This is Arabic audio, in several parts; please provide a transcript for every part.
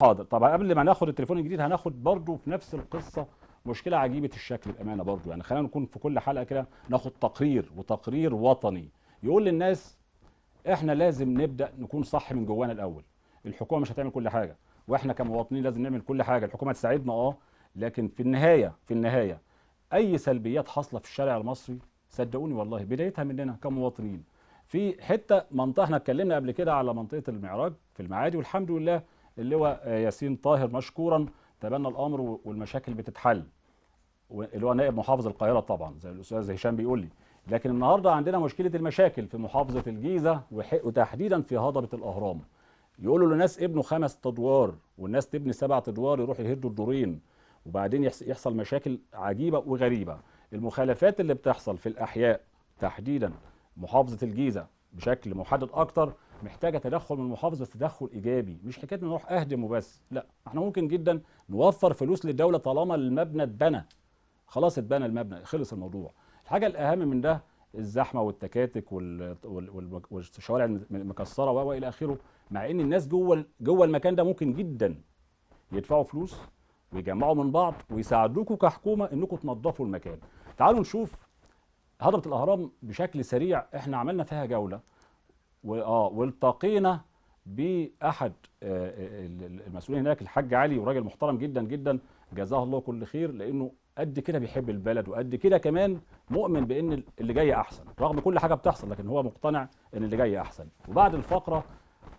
حاضر. طبعا قبل ما ناخد التليفون الجديد هناخد برضو في نفس القصه مشكله عجيبه الشكل بامانه برضو، يعني خلينا نكون في كل حلقه كده ناخد تقرير وتقرير وطني يقول للناس احنا لازم نبدا نكون صح من جوانا الاول. الحكومه مش هتعمل كل حاجه، واحنا كمواطنين لازم نعمل كل حاجه. الحكومه تساعدنا لكن في النهايه اي سلبيات حاصله في الشارع المصري صدقوني والله بدايتها مننا كمواطنين. في حته منطقه احنا اتكلمنا قبل كده على منطقه المعراج في المعادي، والحمد لله اللواء ياسين طاهر مشكورا تبنى الامر والمشاكل بتتحل، اللي هو نائب محافظ القاهره طبعا زي الاستاذ هشام بيقول لي. لكن النهارده عندنا مشكله المشاكل في محافظه الجيزه وتحديدا في هضبه الاهرام. يقولوا للناس ابنوا 5 ادوار والناس تبني 7 ادوار، يروحوا يهدوا الدورين وبعدين يحصل مشاكل عجيبه وغريبه. المخالفات اللي بتحصل في الاحياء تحديدا محافظه الجيزه بشكل محدد اكتر محتاجه تدخل من المحافظ، بس تدخل ايجابي، مش حكايه نروح اهدم وبس. لا، احنا ممكن جدا نوفر فلوس للدوله طالما المبنى اتبنى. خلاص اتبنى المبنى، خلص الموضوع. الحاجه الاهم من ده الزحمه والتكاتك والشوارع المكسره والى اخره، مع ان الناس جوه المكان ده ممكن جدا يدفعوا فلوس ويجمعوا من بعض ويساعدوكوا كحكومه انكم تنظفوا المكان. تعالوا نشوف هضبه الاهرام بشكل سريع. احنا عملنا فيها جوله والتقينا باحد المسؤولين هناك، الحاج علي، وراجل محترم جدا جدا جزاه الله كل خير، لانه قد كده بيحب البلد وقد كده كمان مؤمن بان اللي جاي احسن رغم كل حاجه بتحصل، لكن هو مقتنع ان اللي جاي احسن. وبعد الفقره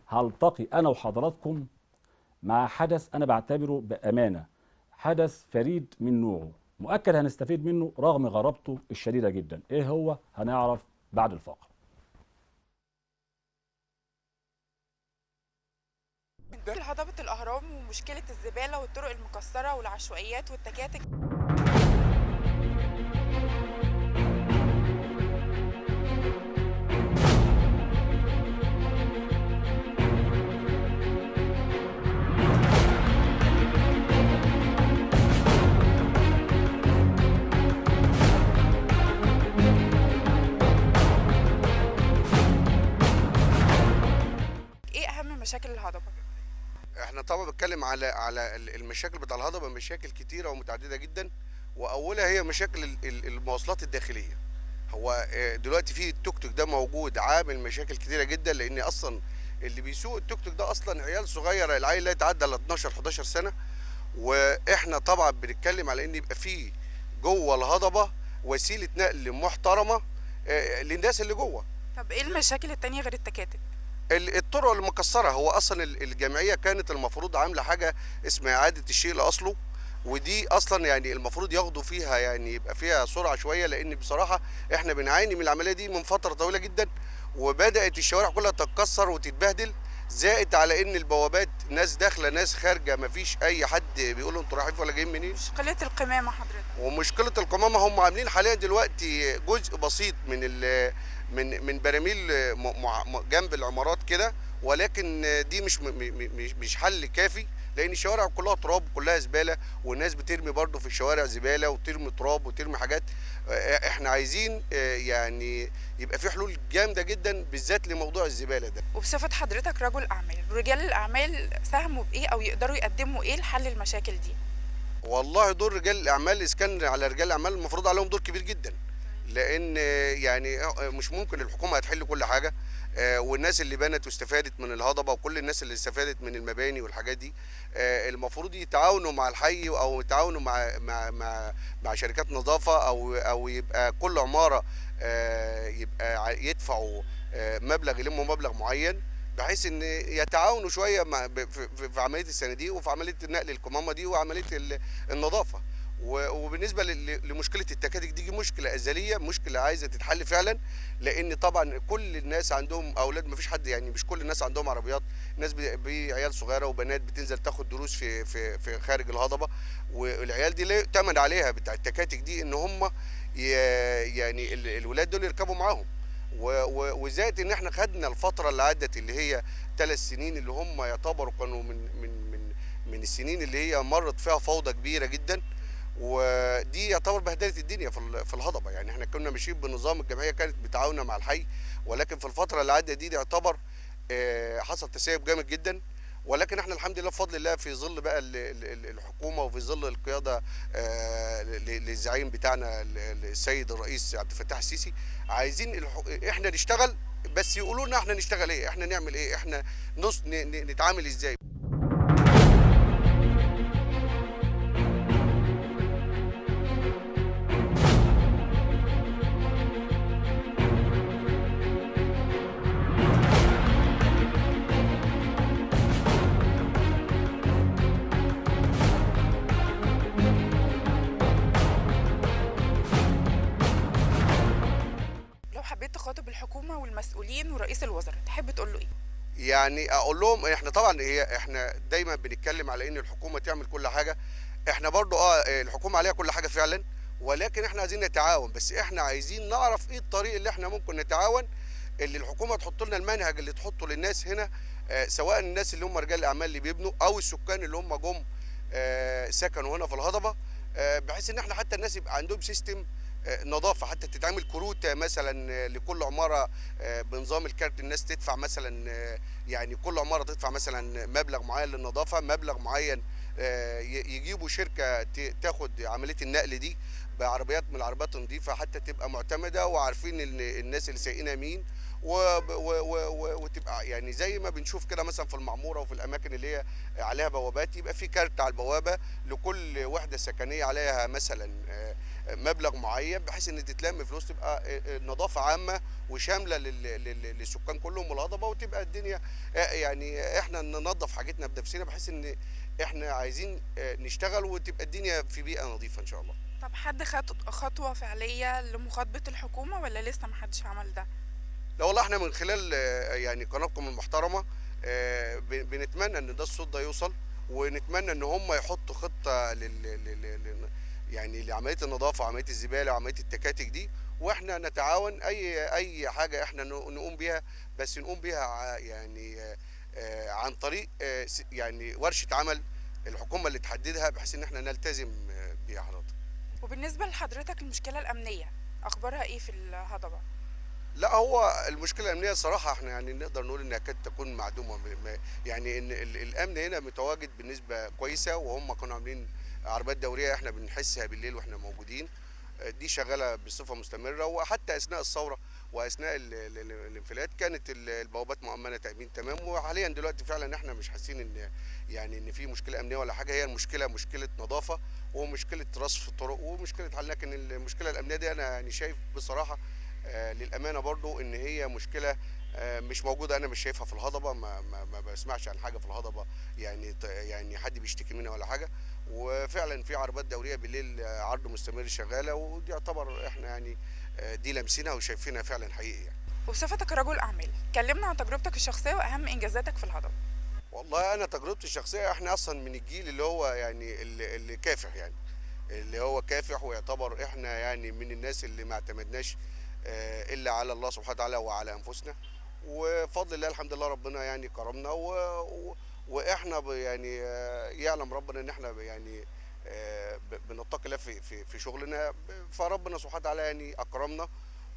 هلتقي انا وحضراتكم مع حدث انا بعتبره بامانه حدث فريد من نوعه، مؤكد هنستفيد منه رغم غرابته الشديده جدا. ايه هو؟ هنعرف بعد الفقره. هضبة الأهرام ومشكلة الزبالة والطرق المكسرة والعشوائيات والتكاتك. ايه أهم مشاكل الهضبة؟ احنا طبعا بنتكلم على المشاكل بتاع الهضبه، مشاكل كتيره ومتعدده جدا، واولها هي مشاكل المواصلات الداخليه. هو دلوقتي في التوك توك ده موجود عامل مشاكل كتيره جدا، لان اصلا اللي بيسوق التوك توك ده اصلا عيال صغيره، العيل لا يتعدى ال 12 11 سنه. واحنا طبعا بنتكلم على ان يبقى في جوه الهضبه وسيله نقل محترمه للناس اللي جوه. طب ايه المشاكل التانية غير التكاتك؟ الطرق المكسره، هو اصلا الجمعيه كانت المفروض عامله حاجه اسمها اعاده الشيء لاصله، ودي اصلا يعني المفروض ياخدوا فيها، يعني يبقى فيها سرعه شويه، لان بصراحه احنا بنعاني من العمليه دي من فتره طويله جدا، وبدات الشوارع كلها تتكسر وتتبهدل. زائد على ان البوابات ناس داخله ناس خارجه، مفيش اي حد بيقول انتوا رايحين ولا جايين منين. مشكلة القمامة حضرتك. ومشكله القمامه هم عاملين حاليا دلوقتي جزء بسيط من براميل جنب العمارات كده، ولكن دي مش حل كافي، لان الشوارع كلها تراب كلها زباله، والناس بترمي برضو في الشوارع زباله وترمي تراب وترمي حاجات. احنا عايزين يعني يبقى في حلول جامده جدا بالذات لموضوع الزباله ده. وبصفة حضرتك رجل أعمال، رجال الأعمال ساهموا بإيه أو يقدروا يقدموا إيه لحل المشاكل دي؟ والله دور رجال الاعمال، اذا كان على رجال الاعمال المفروض عليهم دور كبير جدا، لان يعني مش ممكن الحكومه هتحل كل حاجه. والناس اللي بنت واستفادت من الهضبه وكل الناس اللي استفادت من المباني والحاجات دي المفروض يتعاونوا مع الحي، او يتعاونوا مع شركات نظافه، او يبقى كل عماره يبقى يدفعوا مبلغ، يلموا مبلغ معين، بحيث ان يتعاونوا شويه في عمليه الصناديق وفي عمليه نقل القمامه دي وعمليه النظافه. وبالنسبه لمشكله التكاتك دي مشكله ازليه، مشكله عايزه تتحل فعلا، لان طبعا كل الناس عندهم اولاد، ما فيش حد يعني مش كل الناس عندهم عربيات، ناس بعيال صغيره وبنات بتنزل تاخد دروس في خارج الهضبه، والعيال دي لا يؤتمن عليها بتاع التكاتك دي ان هم يعني الولاد دول يركبوا معاهم. وزائد ان احنا خدنا الفتره اللي عدت اللي هي 3 سنين اللي هم يعتبروا كانوا من السنين اللي هي مرت فيها فوضى كبيره جدا، ودي يعتبر بهدله الدنيا في الهضبه. يعني احنا كنا ماشيين بنظام، الجمعيه كانت متعاونه مع الحي، ولكن في الفتره اللي عدت دي يعتبر حصل تسيب جامد جدا، ولكن احنا الحمد لله بفضل الله في ظل بقى الحكومه وفي ظل القياده للزعيم بتاعنا السيد الرئيس عبد الفتاح السيسي، عايزين احنا نشتغل، بس يقولوا لنا احنا نشتغل ايه، احنا نعمل ايه، احنا نتعامل ازاي. لو حبيت تخاطب الحكومة والمسؤولين ورئيس الوزراء تحب تقول له ايه؟ يعني اقول لهم احنا طبعا احنا دايما بنتكلم على ان الحكومه تعمل كل حاجه، احنا برضو الحكومه عليها كل حاجه فعلا، ولكن احنا عايزين نتعاون، بس احنا عايزين نعرف ايه الطريق اللي احنا ممكن نتعاون، اللي الحكومه تحط لنا المنهج اللي تحطه للناس هنا، سواء الناس اللي هم رجال الاعمال اللي بيبنوا او السكان اللي هم جم سكنوا هنا في الهضبه، بحيث ان احنا حتى الناس يبقى عندهم سيستم نظافه، حتى تتعمل كروته مثلا لكل عماره بنظام الكارت، الناس تدفع مثلا يعني كل عماره تدفع مثلا مبلغ معين للنظافه، مبلغ معين يجيبوا شركه تاخد عمليه النقل دي بعربيات من العربيات النظيفه، حتى تبقى معتمده وعارفين الناس اللي سايقينها مين، وتبقى يعني زي ما بنشوف كده مثلا في المعموره وفي الاماكن اللي هي عليها بوابات، يبقى في كارت على البوابه لكل وحده سكنيه عليها مثلا مبلغ معين، بحيث ان تتلم فلوس تبقى نظافه عامه وشامله للسكان كلهم والهضبه، وتبقى الدنيا يعني احنا ننظف حاجتنا بنفسنا، بحيث ان احنا عايزين نشتغل وتبقى الدنيا في بيئه نظيفه ان شاء الله. طب حد خد خطوة فعلية لمخاطبة الحكومة ولا لسه محدش عمل ده؟ لا والله احنا من خلال يعني قناتكم المحترمه بنتمنى ان ده الصوت ده يوصل، ونتمنى ان هم يحطوا خطه يعني لعمليه النظافه وعمليه الزباله وعمليه التكاتك دي، واحنا نتعاون اي حاجه احنا نقوم بيها، بس نقوم بيها يعني عن طريق يعني ورشه عمل الحكومه اللي تحددها، بحيث ان احنا نلتزم بيها حضرتك. وبالنسبة لحضرتك المشكلة الأمنية أخبارها إيه في الهضبة؟ لا هو المشكله الامنيه صراحه احنا يعني نقدر نقول انها كانت تكون معدومه، يعني ان الامن هنا متواجد بنسبه كويسه، وهم كانوا عاملين عربيات دوريه احنا بنحسها بالليل واحنا موجودين، دي شغاله بصفه مستمره، وحتى اثناء الثوره واثناء الانفلات كانت البوابات مؤمنه تامين تمام، وحاليا دلوقتي فعلا احنا مش حاسين ان يعني ان في مشكله امنيه ولا حاجه، هي المشكله مشكله نظافه ومشكله رصف الطرق ومشكله حل، لكن المشكله الامنيه دي انا يعني شايف بصراحه للامانه برضو ان هي مشكله مش موجوده، انا مش شايفها في الهضبه، ما بسمعش عن حاجه في الهضبه يعني حد بيشتكي منها ولا حاجه، وفعلا في عربات دوريه بالليل عرض مستمر شغاله، ودي يعتبر احنا يعني دي لمسينها وشايفينها فعلا حقيقي يعني. وبصفتك رجل أعمال كلمنا عن تجربتك الشخصية وأهم إنجازاتك في الهضبة. والله انا تجربتي الشخصيه احنا اصلا من الجيل اللي هو يعني اللي كافح، يعني اللي هو كافح، ويعتبر احنا يعني من الناس اللي ما اعتمدناش الا على الله سبحانه وتعالى وعلى انفسنا، وفضل الله الحمد لله ربنا يعني كرمنا واحنا يعني يعلم ربنا ان احنا يعني بنتقي الله في شغلنا، فربنا سبحانه وتعالى يعني اكرمنا،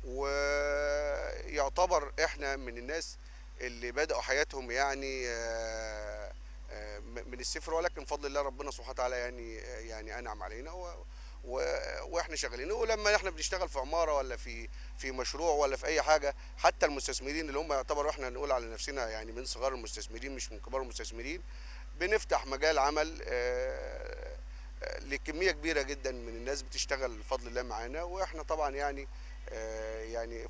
ويعتبر احنا من الناس اللي بدأوا حياتهم يعني من الصفر، ولكن فضل الله ربنا سبحانه وتعالى يعني انعم علينا واحنا شغالين، ولما احنا بنشتغل في عماره ولا في مشروع ولا في اي حاجه، حتى المستثمرين اللي هم يعتبروا احنا نقول على نفسنا يعني من صغار المستثمرين مش من كبار المستثمرين، بنفتح مجال عمل لكميه كبيره جدا من الناس بتشتغل بفضل الله معانا، واحنا طبعا يعني يعني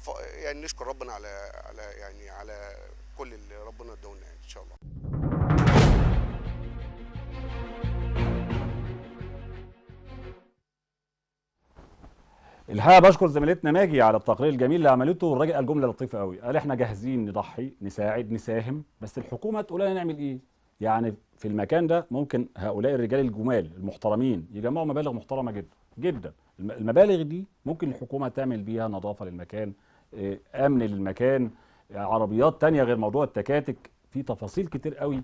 نشكر ربنا على كل اللي ربنا اداهولنا يعني ان شاء الله. الحقيقه بشكر زميلتنا ماجي على التقرير الجميل اللي عملته، الراجل قال جمله لطيفه قوي، قال احنا جاهزين نضحي نساعد نساهم، بس الحكومه تقول لنا نعمل ايه. يعني في المكان ده ممكن هؤلاء الرجال الجمال المحترمين يجمعوا مبالغ محترمه جدا جدا، المبالغ دي ممكن الحكومه تعمل بيها نظافه للمكان، امن للمكان، عربيات تانية غير موضوع التكاتك، في تفاصيل كتير قوي.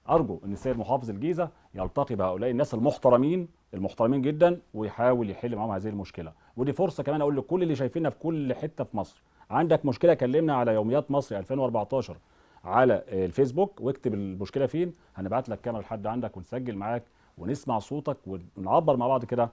ارجو ان السيد محافظ الجيزه يلتقي بهؤلاء الناس المحترمين جدا ويحاول يحل معاهم هذه المشكله، ودي فرصه كمان اقول لكل اللي شايفيننا في كل حته في مصر، عندك مشكله كلمنا على يوميات مصر 2014 على الفيسبوك واكتب المشكله فين، هنبعت لك كاميرا لحد عندك ونسجل معاك ونسمع صوتك ونعبر مع بعض كده